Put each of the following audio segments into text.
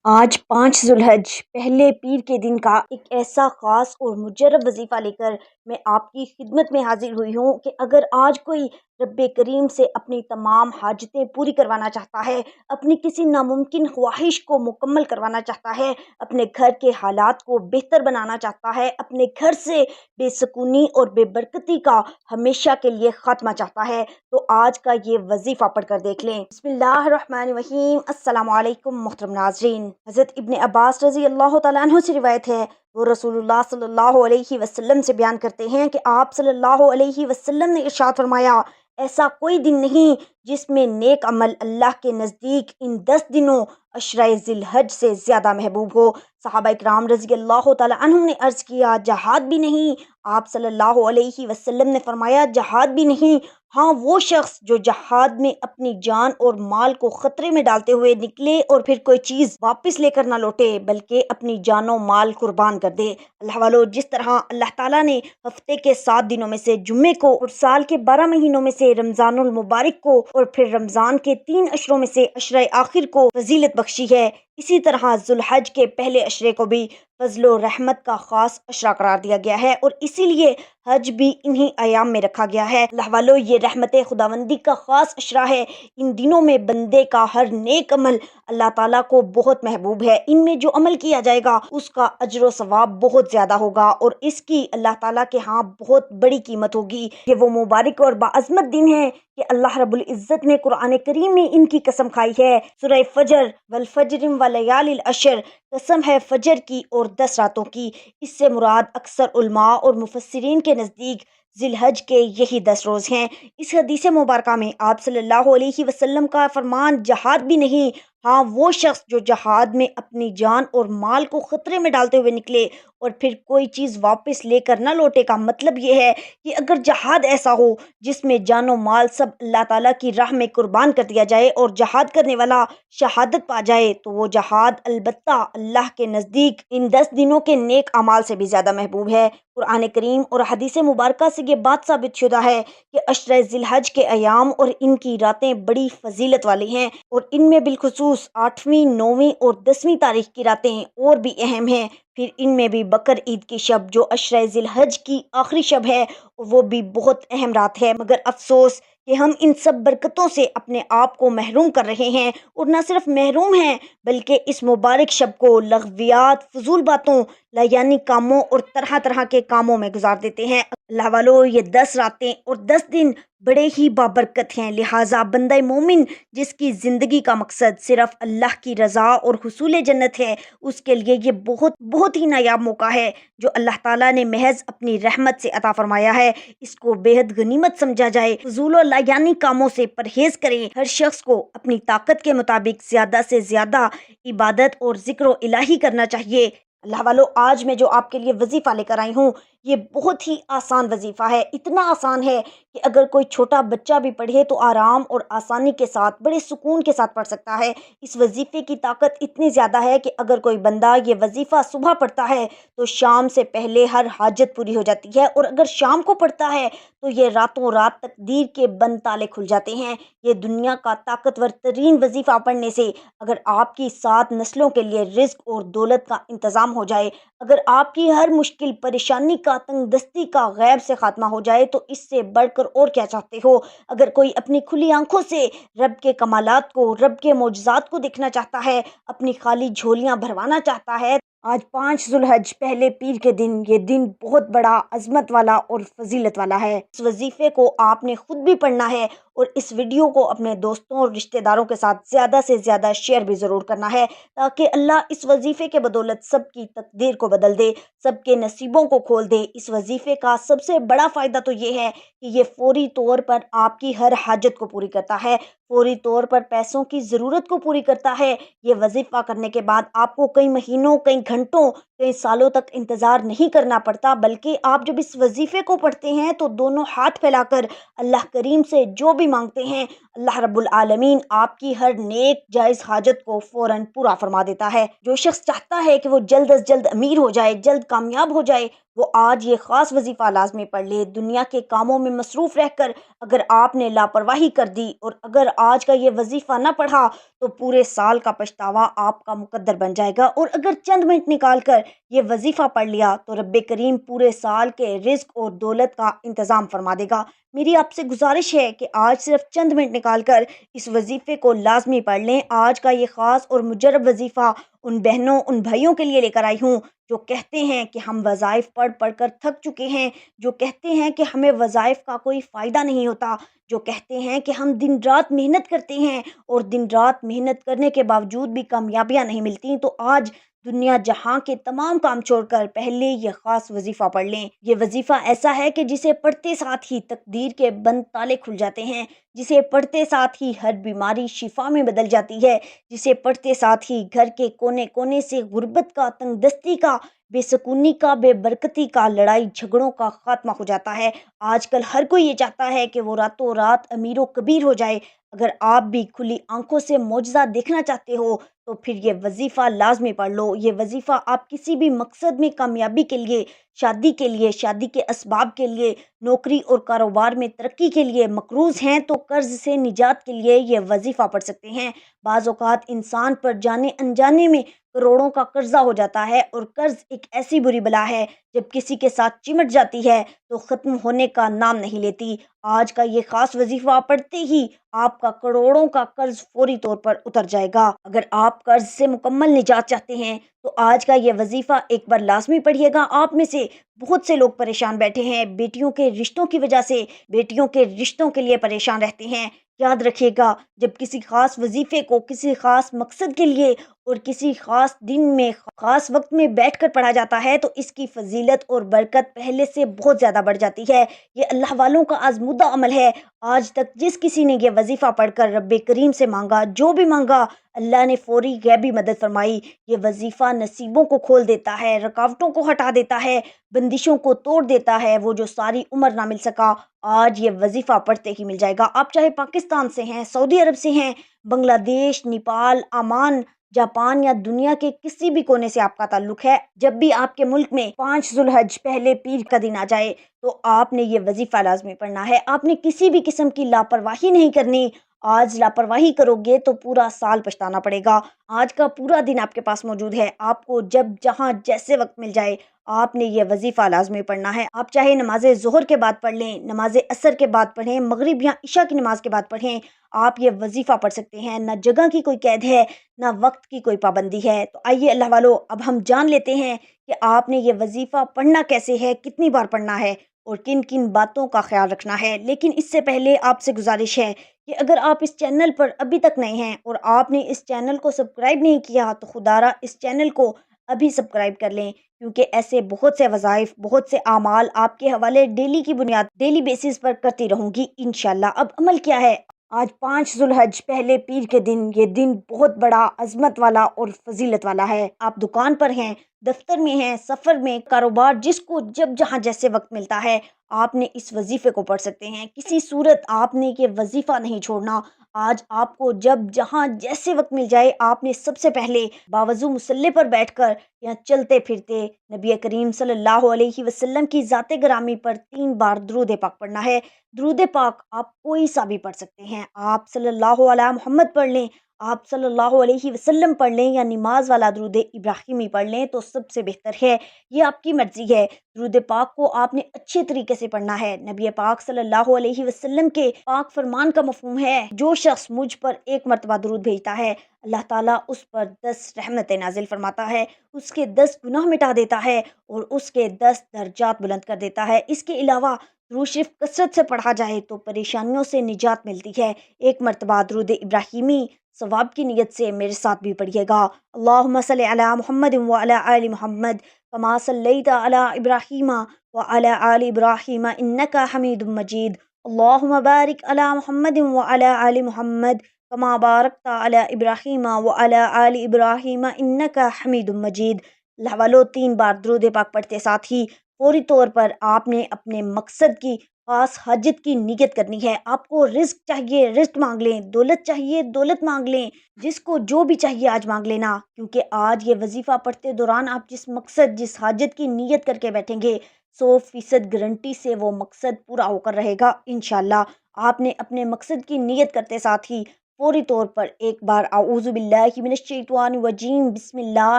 آج 5 ذوالحج پہلے پیر کے دن کا ایک ایسا خاص اور مجرب وظیفہ لے کر میں آپ کی خدمت میں حاضر ہوئی ہوں کہ اگر آج کوئی رب کریم سے اپنی تمام حاجتیں پوری کروانا چاہتا ہے، اپنی کسی ناممکن خواہش کو مکمل کروانا چاہتا ہے، اپنے گھر کے حالات کو بہتر بنانا چاہتا ہے، اپنے گھر سے بے سکونی اور بے برکتی کا ہمیشہ کے لیے خاتمہ چاہتا ہے، تو آج کا یہ وظیفہ پڑھ کر دیکھ لیں۔ بسم اللہ الرحمن الرحیم۔ السلام علیکم محترم ناظرین۔ حضرت ابن عباس رضی اللہ تعالیٰ عنہ سے روایت ہے، وہ رسول اللہ صلی اللہ علیہ وسلم سے بیان کرتے ہیں کہ آپ صلی اللہ علیہ وسلم نے ارشاد فرمایا، ایسا کوئی دن نہیں جس میں نیک عمل اللہ کے نزدیک ان 10 دنوں عشرہ ذی الحج سے زیادہ محبوب ہو۔ صحابہ اکرام رضی اللہ تعالیٰ عنہم نے عرض کیا، جہاد بھی نہیں؟ آپ صلی اللہ علیہ وسلم نے فرمایا، جہاد بھی نہیں، ہاں وہ شخص جو جہاد میں اپنی جان اور مال کو خطرے میں ڈالتے ہوئے نکلے اور پھر کوئی چیز واپس لے کر نہ لوٹے بلکہ اپنی جان و مال قربان کر دے۔ اللہ والو، جس طرح اللہ تعالیٰ نے ہفتے کے 7 دنوں میں سے جمعے کو اور سال کے 12 مہینوں میں سے رمضان المبارک کو اور پھر رمضان کے 3 عشروں میں سے عشرہ آخر کو فضیلت بخشی ہے، اسی طرح ذوالحج کے پہلے عشرے کو بھی فضل و رحمت کا خاص عشرہ قرار دیا گیا ہے اور اسی لیے حج بھی انہی ایام میں رکھا گیا ہے۔ اللہ والو، یہ رحمت خداوندی کا خاص عشرہ ہے۔ ان دنوں میں بندے کا ہر نیک عمل اللہ تعالیٰ کو بہت محبوب ہے۔ ان میں جو عمل کیا جائے گا اس کا اجر و ثواب بہت زیادہ ہوگا اور اس کی اللہ تعالیٰ کے ہاں بہت بڑی قیمت ہوگی۔ یہ وہ مبارک اور باعظمت دن ہے کہ اللہ رب العزت نے قرآن کریم میں ان کی قسم کھائی ہے۔ سورہ فجر، والفجر ولیال العشر، قسم ہے فجر کی اور 10 راتوں کی۔ اس سے مراد اکثر علماء اور مفسرین کے نزدیک ذی الحج کے یہی 10 روز ہیں۔ اس حدیث مبارکہ میں آپ صلی اللہ علیہ وسلم کا فرمان، جہاد بھی نہیں، ہاں وہ شخص جو جہاد میں اپنی جان اور مال کو خطرے میں ڈالتے ہوئے نکلے اور پھر کوئی چیز واپس لے کر نہ لوٹے، کا مطلب یہ ہے کہ اگر جہاد ایسا ہو جس میں جان و مال سب اللہ تعالیٰ کی راہ میں قربان کر دیا جائے اور جہاد کرنے والا شہادت پا جائے، تو وہ جہاد البتہ اللہ کے نزدیک ان 10 دنوں کے نیک اعمال سے بھی زیادہ محبوب ہے۔ قرآن کریم اور حدیث مبارکہ سے یہ بات ثابت شدہ ہے کہ عشرہ ذی الحج کے ایام اور ان کی راتیں بڑی فضیلت والی ہیں اور ان میں بالخصوص 8ویں، 9ویں اور 10ویں تاریخ کی راتیں اور بھی اہم ہیں۔ پھر ان میں بھی بقر عید کی شب جو عشرہ ذی الحج کی آخری شب ہے، وہ بھی بہت اہم رات ہے، مگر افسوس کہ ہم ان سب برکتوں سے اپنے آپ کو محروم کر رہے ہیں اور نہ صرف محروم ہیں بلکہ اس مبارک شب کو لغویات، فضول باتوں، لایانی کاموں اور طرح طرح کے کاموں میں گزار دیتے ہیں۔ اللہ والو، یہ 10 راتیں اور 10 دن بڑے ہی بابرکت ہیں، لہٰذا بندہ مومن جس کی زندگی کا مقصد صرف اللہ کی رضا اور حصول جنت ہے، اس کے لیے یہ بہت بہت ہی نایاب موقع ہے جو اللہ تعالیٰ نے محض اپنی رحمت سے عطا فرمایا ہے۔ اس کو بے حد غنیمت سمجھا جائے، فضول و لایانی کاموں سے پرہیز کریں، ہر شخص کو اپنی طاقت کے مطابق زیادہ سے زیادہ عبادت اور ذکر و الہی کرنا چاہیے۔ اللہ والو، آج میں جو آپ کے لیے وظیفہ لے کر آئی ہوں یہ بہت ہی آسان وظیفہ ہے، اتنا آسان ہے کہ اگر کوئی چھوٹا بچہ بھی پڑھے تو آرام اور آسانی کے ساتھ، بڑے سکون کے ساتھ پڑھ سکتا ہے۔ اس وظیفے کی طاقت اتنی زیادہ ہے کہ اگر کوئی بندہ یہ وظیفہ صبح پڑھتا ہے تو شام سے پہلے ہر حاجت پوری ہو جاتی ہے، اور اگر شام کو پڑھتا ہے تو یہ راتوں رات تقدیر کے بند تالے کھل جاتے ہیں۔ یہ دنیا کا طاقتور ترین وظیفہ پڑھنے سے اگر آپ کی 7 نسلوں کے لیے رزق اور دولت کا انتظام ہو جائے، اگر آپ کی ہر مشکل پریشانی کا، تنگ دستی کا غیب سے خاتمہ ہو جائے، تو اس سے بڑھ کر اور کیا چاہتے ہو؟ اگر کوئی اپنی کھلی آنکھوں سے رب کے کمالات کو، رب کے معجزات کو دیکھنا چاہتا ہے، اپنی خالی جھولیاں بھروانا چاہتا ہے، آج 5 ذوالحج پہلے پیر کے دن، یہ دن بہت بڑا عظمت والا اور فضیلت والا ہے۔ اس وظیفے کو آپ نے خود بھی پڑھنا ہے اور اس ویڈیو کو اپنے دوستوں اور رشتہ داروں کے ساتھ زیادہ سے زیادہ شیئر بھی ضرور کرنا ہے تاکہ اللہ اس وظیفے کے بدولت سب کی تقدیر کو بدل دے، سب کے نصیبوں کو کھول دے۔ اس وظیفے کا سب سے بڑا فائدہ تو یہ ہے کہ یہ فوری طور پر آپ کی ہر حاجت کو پوری کرتا ہے، فوری طور پر پیسوں کی ضرورت کو پوری کرتا ہے۔ یہ وظیفہ کرنے کے بعد آپ کو کئی مہینوں، کئی گھنٹوں، کئی سالوں تک انتظار نہیں کرنا پڑتا، بلکہ آپ جب اس وظیفے کو پڑھتے ہیں تو دونوں ہاتھ پھیلا کر اللہ کریم سے جو بھی مانگتے ہیں اللہ رب العالمین آپ کی ہر نیک جائز حاجت کو فوراً پورا فرما دیتا ہے۔ جو شخص چاہتا ہے کہ وہ جلد از جلد امیر ہو جائے، جلد کامیاب ہو جائے، وہ آج یہ خاص وظیفہ لازمی پڑھ لے۔ دنیا کے کاموں میں مصروف رہ کر اگر آپ نے لاپرواہی کر دی اور اگر آج کا یہ وظیفہ نہ پڑھا تو پورے سال کا پچھتاوا آپ کا مقدر بن جائے گا، اور اگر چند منٹ نکال کر یہ وظیفہ پڑھ لیا تو رب کریم پورے سال کے رزق اور دولت کا انتظام فرما دے گا۔ میری آپ سے گزارش ہے کہ آج صرف چند منٹ نکال کر اس وظیفے کو لازمی پڑھ لیں۔ آج کا یہ خاص اور مجرب وظیفہ ان بہنوں ان بھائیوں کے لیے لے کر آئی ہوں جو کہتے ہیں کہ ہم وظائف پڑھ پڑھ کر تھک چکے ہیں، جو کہتے ہیں کہ ہمیں وظائف کا کوئی فائدہ نہیں ہوتا، جو کہتے ہیں کہ ہم دن رات محنت کرتے ہیں اور دن رات محنت کرنے کے باوجود بھی کامیابیاں نہیں ملتی۔ تو آج دنیا جہاں کے تمام کام چھوڑ کر پہلے یہ خاص وظیفہ پڑھ لیں۔ یہ وظیفہ ایسا ہے کہ جسے پڑھتے ساتھ ہی تقدیر کے بند تالے کھل جاتے ہیں، جسے پڑھتے ساتھ ہی ہر بیماری شفا میں بدل جاتی ہے، جسے پڑھتے ساتھ ہی گھر کے کونے کونے سے غربت کا، تنگ دستی کا، بے سکونی کا، بے برکتی کا، لڑائی جھگڑوں کا خاتمہ ہو جاتا ہے۔ آج کل ہر کوئی یہ چاہتا ہے کہ وہ راتوں رات امیر و کبیر ہو جائے۔ اگر آپ بھی کھلی آنکھوں سے معجزہ دیکھنا چاہتے ہو تو پھر یہ وظیفہ لازمی پڑھ لو۔ یہ وظیفہ آپ کسی بھی مقصد میں کامیابی کے لیے، شادی کے لیے، شادی کے اسباب کے لیے، نوکری اور کاروبار میں ترقی کے لیے، مقروض ہیں تو قرض سے نجات کے لیے یہ وظیفہ پڑھ سکتے ہیں۔ بعض اوقات انسان پر جانے انجانے میں کروڑوں کا قرضہ ہو جاتا ہے، اور قرض ایک ایسی بری بلا ہے جب کسی کے ساتھ چمٹ جاتی ہے تو ختم ہونے کا نام نہیں لیتی۔ آج کا یہ خاص وظیفہ پڑھتے ہی آپ کا کروڑوں کا قرض فوری طور پر اتر جائے گا۔ اگر آپ قرض سے مکمل نجات چاہتے ہیں تو آج کا یہ وظیفہ ایک بار لازمی پڑھیے گا۔ آپ میں سے بہت سے لوگ پریشان بیٹھے ہیں، بیٹیوں کے رشتوں کی وجہ سے، بیٹیوں کے رشتوں کے لیے پریشان رہتے ہیں۔ یاد رکھیے گا، جب کسی خاص وظیفے کو کسی خاص مقصد کے لیے اور کسی خاص دن میں خاص وقت میں بیٹھ کر پڑھا جاتا ہے تو اس کی فضیلت اور برکت پہلے سے بہت زیادہ بڑھ جاتی ہے۔ یہ اللہ والوں کا آزمودہ عمل ہے۔ آج تک جس کسی نے یہ وظیفہ پڑھ کر رب کریم سے مانگا، جو بھی مانگا، اللہ نے فوری غیبی مدد فرمائی۔ یہ وظیفہ نصیبوں کو کھول دیتا ہے، رکاوٹوں کو ہٹا دیتا ہے، بندشوں کو توڑ دیتا ہے۔ وہ جو ساری عمر نہ مل سکا، آج یہ وظیفہ پڑھتے ہی مل جائے گا۔ آپ چاہے پاکستان سے ہیں، سعودی عرب سے ہیں، بنگلہ دیش، نیپال، عمان، جاپان یا دنیا کے کسی بھی کونے سے آپ کا تعلق ہے، جب بھی آپ کے ملک میں 5 ذو الحج پہلے پیر کا دن آ جائے تو آپ نے یہ وظیفہ لازمی پڑھنا ہے۔ آپ نے کسی بھی قسم کی لاپرواہی نہیں کرنی۔ آج لاپرواہی کرو گے تو پورا سال پچھتانا پڑے گا۔ آج کا پورا دن آپ کے پاس موجود ہے، آپ کو جب جہاں جیسے وقت مل جائے آپ نے یہ وظیفہ لازمی پڑھنا ہے۔ آپ چاہے نماز ظہر کے بعد پڑھ لیں، نماز عصر کے بعد پڑھیں، مغرب یا عشاء کی نماز کے بعد پڑھیں، آپ یہ وظیفہ پڑھ سکتے ہیں۔ نہ جگہ کی کوئی قید ہے، نہ وقت کی کوئی پابندی ہے۔ تو آئیے اللہ والو، اب ہم جان لیتے ہیں کہ آپ نے یہ وظیفہ پڑھنا کیسے ہے، کتنی بار پڑھنا ہے اور کن کن باتوں کا خیال رکھنا ہے۔ لیکن اس سے پہلے آپ سے گزارش ہے کہ اگر آپ اس چینل پر ابھی تک نئے ہیں اور آپ نے اس چینل کو سبسکرائب نہیں کیا تو خدارہ اس چینل کو ابھی سبسکرائب کر لیں، کیونکہ ایسے بہت سے وظائف، بہت سے اعمال آپ کے حوالے ڈیلی کی بنیاد، ڈیلی بیسس پر کرتی رہوں گی انشاءاللہ۔ اب عمل کیا ہے؟ آج 5 ذو الحج پہلے پیر کے دن، یہ دن بہت بڑا عظمت والا اور فضیلت والا ہے۔ آپ دکان پر ہیں، دفتر میں ہیں، سفر میں، کاروبار، جس کو جب جہاں جیسے وقت ملتا ہے آپ نے اس وظیفے کو پڑھ سکتے ہیں۔ کسی صورت آپ نے یہ وظیفہ نہیں چھوڑنا۔ آج آپ کو جب جہاں جیسے وقت مل جائے آپ نے سب سے پہلے باوضو مصلی پر بیٹھ کر یا چلتے پھرتے نبی کریم صلی اللہ علیہ وسلم کی ذات گرامی پر 3 بار درود پاک پڑھنا ہے۔ درود پاک آپ کوئی سا بھی پڑھ سکتے ہیں، آپ صلی اللہ علیہ محمد پڑھ لیں، آپ صلی اللہ علیہ وسلم پڑھ لیں، یا نماز والا درود ابراہیمی پڑھ لیں تو سب سے بہتر ہے۔ یہ آپ کی مرضی ہے۔ درود پاک کو آپ نے اچھے طریقے سے پڑھنا ہے۔ نبی پاک صلی اللہ علیہ وسلم کے پاک فرمان کا مفہوم ہے، جو شخص مجھ پر 1 مرتبہ درود بھیجتا ہے اللہ تعالیٰ اس پر 10 رحمتیں نازل فرماتا ہے، اس کے 10 گناہ مٹا دیتا ہے اور اس کے 10 درجات بلند کر دیتا ہے۔ اس کے علاوہ درود شریف کثرت سے پڑھا جائے تو پریشانیوں سے نجات ملتی ہے۔ 1 مرتبہ درود ابراہیمی ثواب کی نیت سے میرے ساتھ بھی پڑھیے گا۔ اللہم صلی علی محمد وعلی آل محمد کما صلیت علی ابراہیم وعلی آل ابراہیم انک حمید مجید۔ اللہم بارک علی محمد وعلی آل محمد کما بارکت علی ابراہیم وعلی آل ابراہیم انک حمید مجید۔ اللہ والو، 3 بار درود پاک پڑھتے ساتھ ہی فوری طور پر آپ نے اپنے مقصد کی خاص حاجت کی نیت کرنی ہے۔ آپ کو رزق چاہیے رزق مانگ لیں، دولت چاہیے دولت مانگ لیں، جس کو جو بھی چاہیے آج مانگ لینا، کیونکہ آج یہ وظیفہ پڑھتے دوران آپ جس مقصد جس حاجت کی نیت کر کے بیٹھیں گے 100% گارنٹی سے وہ مقصد پورا ہو کر رہے گا انشاءاللہ۔ آپ نے اپنے مقصد کی نیت کرتے ساتھ ہی فوری طور پر ایک بار اعوذ باللہ من الشیطان الرجیم بسم اللہ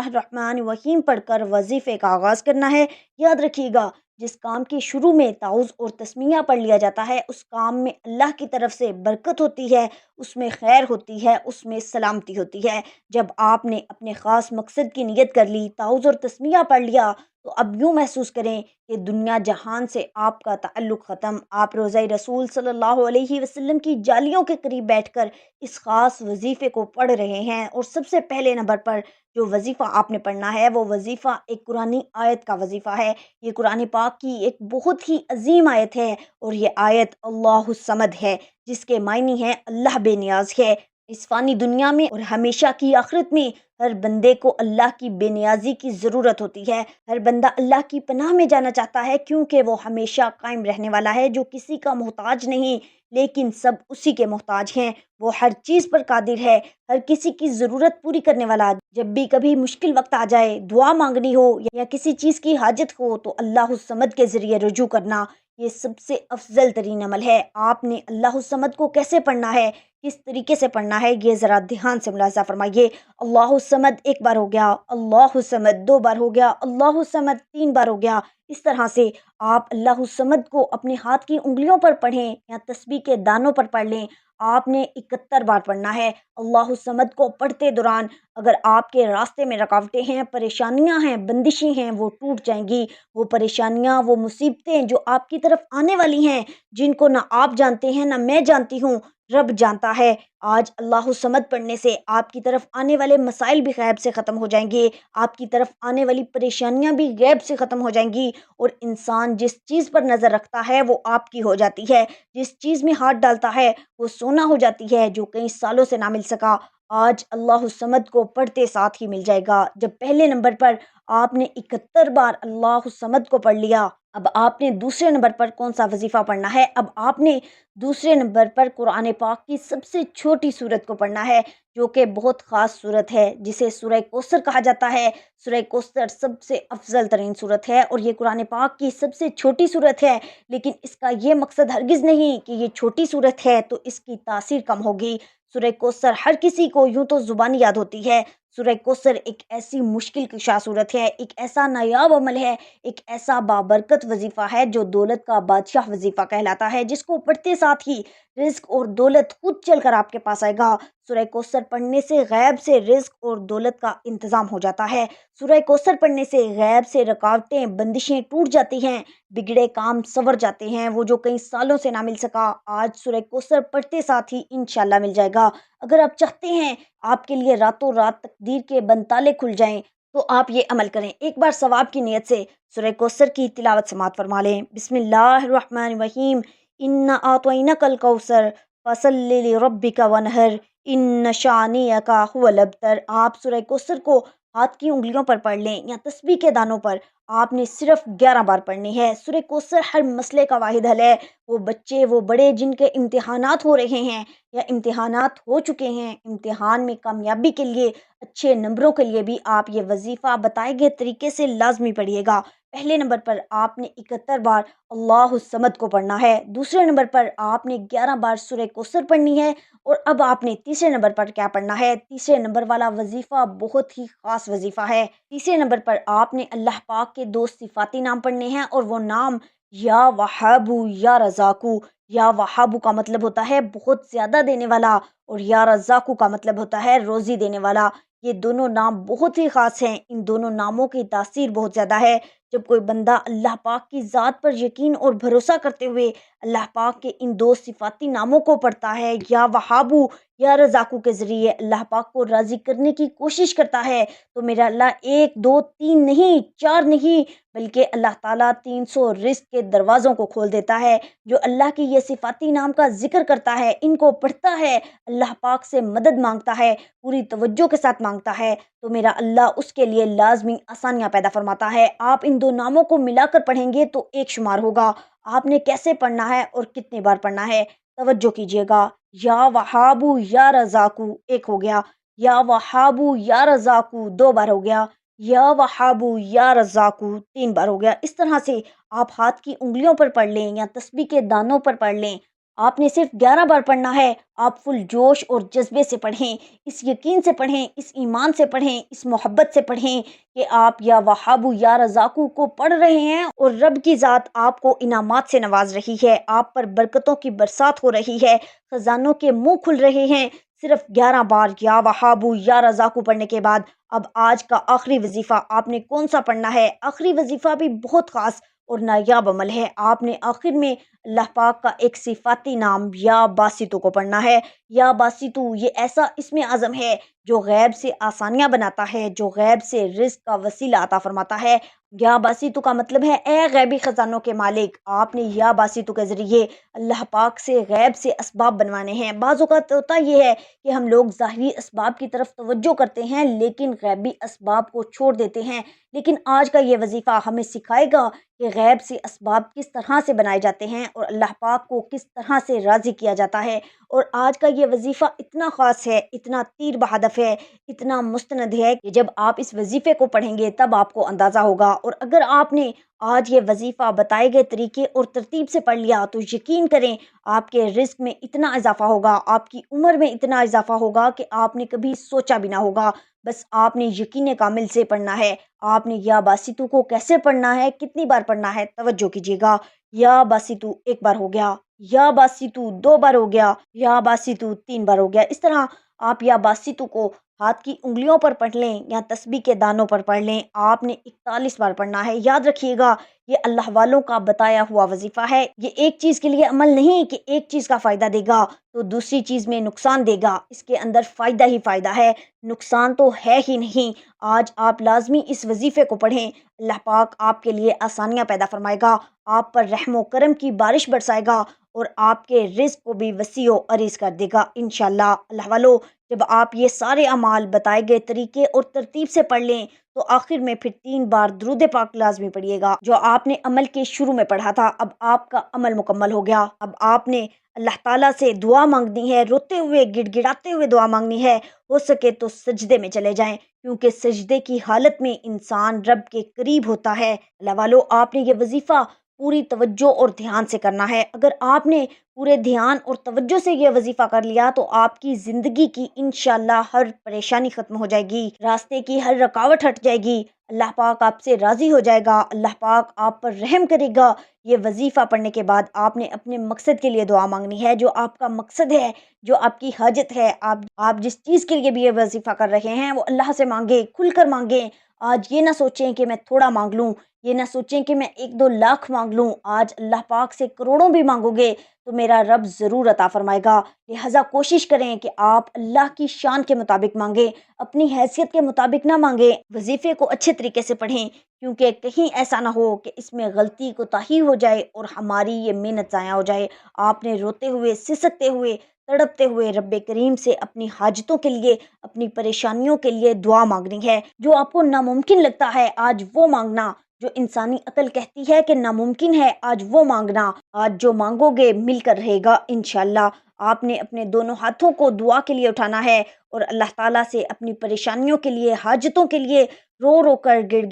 الرحمن الرحیم پڑھ کر وظیفے کا آغاز کرنا ہے۔ یاد رکھیے گا، جس کام کے شروع میں تعوذ اور تسمیہ پڑھ لیا جاتا ہے اس کام میں اللہ کی طرف سے برکت ہوتی ہے، اس میں خیر ہوتی ہے، اس میں سلامتی ہوتی ہے۔ جب آپ نے اپنے خاص مقصد کی نیت کر لی، تعوذ اور تسمیہ پڑھ لیا، تو اب یوں محسوس کریں کہ دنیا جہان سے آپ کا تعلق ختم۔ آپ روضہ رسول صلی اللہ علیہ وسلم کی جالیوں کے قریب بیٹھ کر اس خاص وظیفے کو پڑھ رہے ہیں، اور سب سے پہلے نمبر پر جو وظیفہ آپ نے پڑھنا ہے وہ وظیفہ ایک قرآنی آیت کا وظیفہ ہے۔ یہ قرآن پاک کی ایک بہت ہی عظیم آیت ہے، اور یہ آیت اللہ الصمد ہے، جس کے معنی ہے اللہ بے نیاز ہے۔ اس فانی دنیا میں اور ہمیشہ کی آخرت میں ہر بندے کو اللہ کی بے نیازی کی ضرورت ہوتی ہے۔ ہر بندہ اللہ کی پناہ میں جانا چاہتا ہے، کیونکہ وہ ہمیشہ قائم رہنے والا ہے، جو کسی کا محتاج نہیں لیکن سب اسی کے محتاج ہیں۔ وہ ہر چیز پر قادر ہے، ہر کسی کی ضرورت پوری کرنے والا۔ جب بھی کبھی مشکل وقت آ جائے، دعا مانگنی ہو یا کسی چیز کی حاجت ہو، تو اللہ الصمد کے ذریعے رجوع کرنا یہ سب سے افضل ترین عمل ہے۔ آپ نے اللہ الصمد کو کیسے پڑھنا ہے، کس طریقے سے پڑھنا ہے، یہ ذرا دھیان سے ملاحظہ فرمائیے۔ اللہ الصمد ایک بار ہو گیا، اللہ الصمد دو بار ہو گیا، اللہ الصمد تین بار ہو گیا۔ اس طرح سے آپ اللہ الصمد کو اپنے ہاتھ کی انگلیوں پر پڑھیں یا تسبیح کے دانوں پر پڑھ لیں۔ آپ نے 71 بار پڑھنا ہے۔ اللہ الصمد کو پڑھتے دوران اگر آپ کے راستے میں رکاوٹیں ہیں، پریشانیاں ہیں، بندشیں ہیں، وہ ٹوٹ جائیں گی۔ وہ پریشانیاں، وہ مصیبتیں جو آپ کی طرف آنے والی ہیں، جن کو نہ آپ جانتے ہیں نہ میں جانتی ہوں، رب جانتا ہے۔ آج اللہ الصمد پڑھنے سے آپ کی طرف آنے والے مسائل بھی غیب سے ختم ہو جائیں گے، آپ کی طرف آنے والی پریشانیاں بھی غیب سے ختم ہو جائیں گی، اور انسان جس چیز پر نظر رکھتا ہے وہ آپ کی ہو جاتی ہے، جس چیز میں ہاتھ ڈالتا ہے وہ سونا ہو جاتی ہے، جو کئی سالوں سے نہ مل سکا آج اللہ الصمد کو پڑھتے ساتھ ہی مل جائے گا۔ جب پہلے نمبر پر آپ نے 71 بار اللہ الصمد کو پڑھ لیا، اب آپ نے دوسرے نمبر پر کون سا وظیفہ پڑھنا ہے؟ اب آپ نے دوسرے نمبر پر قرآن پاک کی سب سے چھوٹی سورت کو پڑھنا ہے، جو کہ بہت خاص سورت ہے، جسے سورہ کوثر کہا جاتا ہے۔ سورہ کوثر سب سے افضل ترین سورت ہے، اور یہ قرآن پاک کی سب سے چھوٹی سورت ہے، لیکن اس کا یہ مقصد ہرگز نہیں کہ یہ چھوٹی سورت ہے تو اس کی تاثیر کم ہوگی۔ سورہ کوثر ہر کسی کو یوں تو زبانی یاد ہوتی ہے۔ سورہ کوثر ایک ایسی مشکل کشا صورت ہے، ایک ایسا نایاب عمل ہے، ایک ایسا بابرکت وظیفہ ہے جو دولت کا بادشاہ وظیفہ کہلاتا ہے، جس کو پڑھتے ساتھ ہی رزق اور دولت خود چل کر آپ کے پاس آئے گا۔ سورہ کوثر پڑھنے سے غیب سے رزق اور دولت کا انتظام ہو جاتا ہے۔ سورہ کوثر پڑھنے سے غیب سے رکاوٹیں بندشیں ٹوٹ جاتی ہیں، بگڑے کام سنور جاتے ہیں، وہ جو کئی سالوں سے نہ مل سکا آج سورہ کوثر پڑھتے ساتھ ہی انشاءاللہ مل جائے گا۔ اگر آپ چاہتے ہیں آپ کے لیے راتوں رات تقدیر کے بند تالے کھل جائیں تو آپ یہ عمل کریں، ایک بار ثواب کی نیت سے سورہ کوثر کی تلاوت سماعت فرما لیں۔ بسم اللہ الرحمن الرحیم، انا اعطیناک الکوثر فصلی لربک وانحر ان شانئک هو الابتر۔ آپ سورہ کوثر کو ہاتھ کی انگلیوں پر پڑھ لیں یا تسبیح کے دانوں پر، آپ نے صرف 11 بار پڑھنی ہے۔ سورہ کوثر ہر مسئلے کا واحد حل ہے۔ وہ بچے، وہ بڑے جن کے امتحانات ہو رہے ہیں یا امتحانات ہو چکے ہیں، امتحان میں کامیابی کے لیے، اچھے نمبروں کے لیے بھی آپ یہ وظیفہ بتائے گئے طریقے سے لازمی پڑھیے گا۔ پہلے نمبر پر آپ نے 71 بار اللہ الصمد کو پڑھنا ہے، دوسرے نمبر پر آپ نے 11 بار سورہ کوثر پڑھنی ہے، اور اب آپ نے تیسرے نمبر پر کیا پڑھنا ہے؟ تیسرے نمبر والا وظیفہ بہت ہی خاص وظیفہ ہے۔ تیسرے نمبر پر آپ نے اللہ پاک کے 2 صفاتی نام پڑھنے ہیں، اور وہ نام یا وہابو یا رزاقو۔ یا وہابو کا مطلب ہوتا ہے بہت زیادہ دینے والا، اور یا رزاقو کا مطلب ہوتا ہے روزی دینے والا۔ یہ دونوں نام بہت ہی خاص ہیں، ان دونوں ناموں کی تاثیر بہت زیادہ ہے۔ جب کوئی بندہ اللہ پاک کی ذات پر یقین اور بھروسہ کرتے ہوئے اللہ پاک کے ان 2 صفاتی ناموں کو پڑھتا ہے، یا وہابو یا رزاقو کے ذریعے اللہ پاک کو راضی کرنے کی کوشش کرتا ہے، تو میرا اللہ 1 2 3 نہیں، 4 نہیں، بلکہ اللہ تعالیٰ 300 رزق کے دروازوں کو کھول دیتا ہے۔ جو اللہ کی یہ صفاتی نام کا ذکر کرتا ہے، ان کو پڑھتا ہے، اللہ پاک سے مدد مانگتا ہے، پوری توجہ کے ساتھ مانگتا ہے، تو میرا اللہ اس کے لیے لازمی آسانیاں پیدا فرماتا ہے۔ آپ ان دو ناموں کو ملا کر پڑھیں گے تو ایک شمار ہوگا۔ آپ نے کیسے پڑھنا ہے اور کتنے بار پڑھنا ہے، توجہ کیجیے گا۔ یا وہابو یا رزاقو ایک ہو گیا، یا وہابو یا رزاقو دو بار ہو گیا، یا وہابو یا رزاقو تین بار ہو گیا۔ اس طرح سے آپ ہاتھ کی انگلیوں پر پڑھ لیں یا تسبیح کے دانوں پر پڑھ لیں۔ آپ نے صرف 11 بار پڑھنا ہے۔ آپ فل جوش اور جذبے سے پڑھیں، اس یقین سے پڑھیں، اس ایمان سے پڑھیں، اس محبت سے پڑھیں کہ آپ یا وہابو یا رزاقو کو پڑھ رہے ہیں اور رب کی ذات آپ کو انعامات سے نواز رہی ہے، آپ پر برکتوں کی برسات ہو رہی ہے، خزانوں کے منہ کھل رہے ہیں۔ صرف 11 بار یا وہابو یا رزاقو پڑھنے کے بعد اب آج کا آخری وظیفہ آپ نے کون سا پڑھنا ہے؟ آخری وظیفہ بھی بہت خاص اور نایاب عمل ہے۔ آپ نے آخر میں اللہ پاک کا ایک صفاتی نام یا باسطو کو پڑھنا ہے۔ یا باسطو یہ ایسا اسم اعظم ہے جو غیب سے آسانیاں بناتا ہے، جو غیب سے رزق کا وسیلہ عطا فرماتا ہے۔ یا باسطو کا مطلب ہے اے غیبی خزانوں کے مالک۔ آپ نے یا باسطو کے ذریعے اللہ پاک سے غیب سے اسباب بنوانے ہیں۔ بعض اوقات ہوتا یہ ہے کہ ہم لوگ ظاہری اسباب کی طرف توجہ کرتے ہیں لیکن غیبی اسباب کو چھوڑ دیتے ہیں۔ لیکن آج کا یہ وظیفہ ہمیں سکھائے گا کہ غیب سے اسباب کس طرح سے بنائے جاتے ہیں اور اللہ پاک کو کس طرح سے راضی کیا جاتا ہے۔ اور آج کا یہ وظیفہ اتنا خاص ہے، اتنا تیر بہدف ہے، اتنا مستند ہے کہ جب آپ اس وظیفے کو پڑھیں گے تب آپ کو اندازہ ہوگا۔ اور اگر آپ نے آج یہ وظیفہ بتائے گئے طریقے اور ترتیب سے پڑھ لیا تو یقین کریں آپ کے رزق میں اتنا اضافہ ہوگا، آپ کی عمر میں اتنا اضافہ ہوگا کہ آپ نے کبھی سوچا بھی نہ ہوگا۔ بس آپ نے یقین کامل سے پڑھنا ہے۔ آپ نے یا باسطو کو کیسے پڑھنا ہے، کتنی بار پڑھنا ہے، توجہ کیجیے گا۔ یا باسطو ایک بار ہو گیا، یا باسطو دو بار ہو گیا، یا باسطو تین بار ہو گیا۔ اس طرح آپ یا باسطو کو ہاتھ کی انگلیوں پر پڑھ لیں یا تسبیح کے دانوں پر پڑھ لیں۔ آپ نے 41 بار پڑھنا ہے۔ یاد رکھیے گا یہ اللہ والوں کا بتایا ہوا وظیفہ ہے۔ یہ ایک چیز کے لیے عمل نہیں کہ ایک چیز کا فائدہ دے گا تو دوسری چیز میں نقصان دے گا۔ اس کے اندر فائدہ ہی فائدہ ہے، نقصان تو ہے ہی نہیں۔ آج آپ لازمی اس وظیفے کو پڑھیں، اللہ پاک آپ کے لیے آسانیاں پیدا فرمائے گا، آپ پر رحم و کرم کی بارش برسائے گا اور آپ کے رزق کو بھی وسیع و عریض کر دے گا انشاءاللہ۔ اللہ والو جب آپ یہ سارے اعمال بتائے گئے طریقے اور ترتیب سے پڑھ لیں تو آخر میں پھر 3 بار درود پاک لازمی پڑھیے گا جو آپ نے عمل کے شروع میں پڑھا تھا۔ اب آپ کا عمل مکمل ہو گیا۔ اب آپ نے اللہ تعالیٰ سے دعا مانگنی ہے، روتے ہوئے گڑ گڑاتے ہوئے دعا مانگنی ہے۔ ہو سکے تو سجدے میں چلے جائیں کیونکہ سجدے کی حالت میں انسان رب کے قریب ہوتا ہے۔ اللہ والو آپ نے یہ وظیفہ پوری توجہ اور دھیان سے کرنا ہے۔ اگر آپ نے پورے دھیان اور توجہ سے یہ وظیفہ کر لیا تو آپ کی زندگی کی انشاءاللہ ہر پریشانی ختم ہو جائے گی، راستے کی ہر رکاوٹ ہٹ جائے گی، اللہ پاک آپ سے راضی ہو جائے گا، اللہ پاک آپ پر رحم کرے گا۔ یہ وظیفہ پڑھنے کے بعد آپ نے اپنے مقصد کے لیے دعا مانگنی ہے، جو آپ کا مقصد ہے، جو آپ کی حاجت ہے، آپ جس چیز کے لیے بھی یہ وظیفہ کر رہے ہیں وہ اللہ سے مانگیں، کھل کر مانگیں۔ آج یہ نہ سوچیں کہ میں تھوڑا مانگ لوں، یہ نہ سوچیں کہ میں 1-2 لاکھ مانگ لوں۔ آج اللہ پاک سے کروڑوں بھی مانگو گے تو میرا رب ضرور عطا فرمائے گا۔ لہٰذا کوشش کریں کہ آپ اللہ کی شان کے مطابق مانگیں، اپنی حیثیت کے مطابق نہ مانگیں۔ وظیفے کو اچھے طریقے سے پڑھیں کیونکہ کہیں ایسا نہ ہو کہ اس میں غلطی کوتاہی ہو جائے اور ہماری یہ محنت ضائع ہو جائے۔ آپ نے روتے ہوئے، سسکتے ہوئے، تڑپتے ہوئے رب کریم سے اپنی حاجتوں کے لیے، اپنی پریشانیوں کے لیے دعا مانگنی ہے۔ جو آپ کو ناممکن لگتا ہے آج وہ مانگنا، جو انسانی عقل کہتی ہے کہ ناممکن ہے آج وہ مانگنا۔ آج جو مانگو گے مل کر رہے گا انشاءاللہ۔ آپ نے اپنے دونوں ہاتھوں کو دعا کے لیے اٹھانا ہے اور اللہ تعالیٰ سے اپنی پریشانیوں کے لیے، حاجتوں کے لیے رو رو کر، گڑ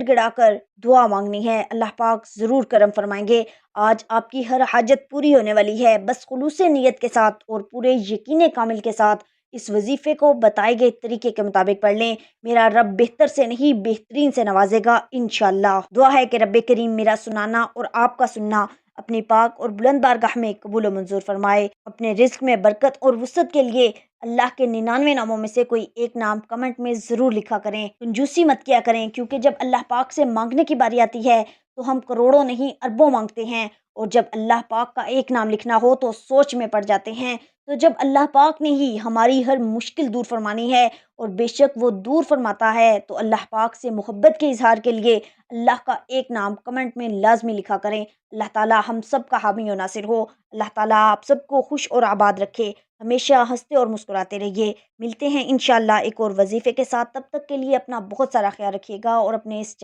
گڑا کر دعا مانگنی ہے۔ اللہ پاک ضرور کرم فرمائیں گے۔ آج آپ کی ہر حاجت پوری ہونے والی ہے، بس خلوص نیت کے ساتھ اور پورے یقین کامل کے ساتھ اس وظیفے کو بتائے گئے طریقے کے مطابق پڑھ لیں۔ میرا رب بہتر سے نہیں بہترین سے نوازے گا انشاءاللہ۔ دعا ہے کہ رب کریم میرا سنانا اور آپ کا سننا اپنی پاک اور بلند بارگاہ میں قبول و منظور فرمائے۔ اپنے رزق میں برکت اور وسعت کے لیے اللہ کے 99 ناموں میں سے کوئی ایک نام کمنٹ میں ضرور لکھا کریں۔ کنجوسی مت کیا کریں کیونکہ جب اللہ پاک سے مانگنے کی باری آتی ہے تو ہم کروڑوں نہیں اربوں مانگتے ہیں، اور جب اللہ پاک کا ایک نام لکھنا ہو تو سوچ میں پڑ جاتے ہیں۔ تو جب اللہ پاک نے ہی ہماری ہر مشکل دور فرمانی ہے اور بے شک وہ دور فرماتا ہے تو اللہ پاک سے محبت کے اظہار کے لیے اللہ کا ایک نام کمنٹ میں لازمی لکھا کریں۔ اللہ تعالیٰ ہم سب کا حامی و ناصر ہو۔ اللہ تعالیٰ آپ سب کو خوش اور آباد رکھے، ہمیشہ ہنستے اور مسکراتے رہیے۔ ملتے ہیں انشاءاللہ ایک اور وظیفے کے ساتھ، تب تک کے لیے اپنا بہت سارا خیال رکھیے گا اور اپنے اس